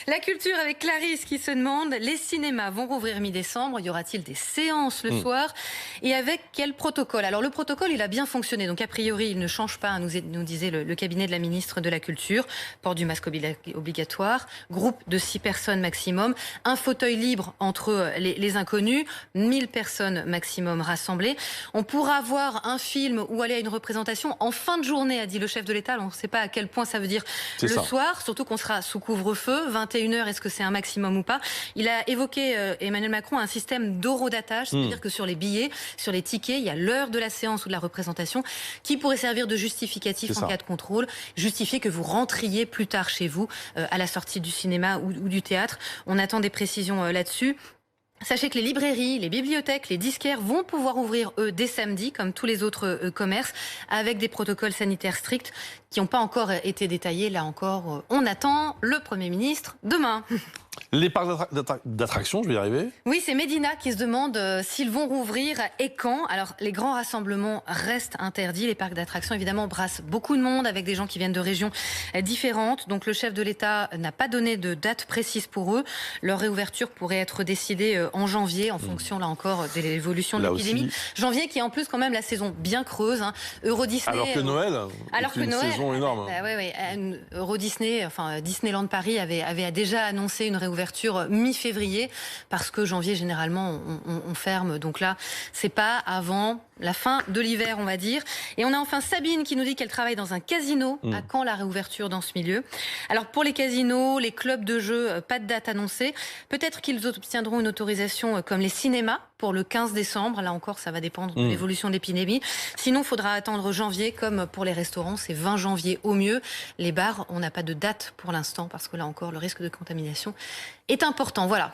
La culture avec Clarisse qui se demande, les cinémas vont rouvrir mi-décembre, y aura-t-il des séances le soir et avec quel protocole? Alors le protocole il a bien fonctionné, donc a priori il ne change pas, nous disait le cabinet de la ministre de la Culture. Port du masque obligatoire, groupe de 6 personnes maximum, un fauteuil libre entre les inconnus, 1000 personnes maximum rassemblées. On pourra voir un film ou aller à une représentation en fin de journée, a dit le chef de l'État. On ne sait pas à quel point ça veut dire le soir, surtout qu'on sera sous couvre-feu, 21h, est-ce que c'est un maximum ou pas? Il a évoqué, Emmanuel Macron, un système d'horodatage, c'est-à-dire que sur les billets, sur les tickets, il y a l'heure de la séance ou de la représentation qui pourrait servir de justificatif en cas de contrôle, justifier que vous rentriez plus tard chez vous, à la sortie du cinéma ou du théâtre. On attend des précisions là-dessus. Sachez que les librairies, les bibliothèques, les disquaires vont pouvoir ouvrir, eux, dès samedi, comme tous les autres commerces, avec des protocoles sanitaires stricts qui n'ont pas encore été détaillés. Là encore, on attend le Premier ministre demain. Les parcs d'attractions, je vais y arriver. Oui, c'est Médina qui se demande s'ils vont rouvrir et quand. Alors, les grands rassemblements restent interdits. Les parcs d'attractions, évidemment, brassent beaucoup de monde avec des gens qui viennent de régions différentes. Donc, le chef de l'État n'a pas donné de date précise pour eux. Leur réouverture pourrait être décidée en janvier, en fonction, là encore, de l'évolution de l'épidémie. Janvier qui est en plus quand même la saison bien creuse. Euro Disney. Alors que Noël, c'est une saison énorme. Euro Disney, enfin Disneyland Paris avait déjà annoncé une réouverture mi-février parce que janvier généralement on ferme, donc là c'est pas avant la fin de l'hiver on va dire. Et on a enfin Sabine qui nous dit qu'elle travaille dans un casino. À quand la réouverture dans ce milieu? Alors pour les casinos, les clubs de jeux, pas de date annoncée. Peut-être qu'ils obtiendront une autorisation comme les cinémas pour le 15 décembre. Là encore ça va dépendre de l'évolution de l'épidémie. Sinon il faudra attendre janvier, comme pour les restaurants c'est 20 janvier au mieux. Les bars on n'a pas de date pour l'instant parce que là encore le risque de contamination est important. Voilà.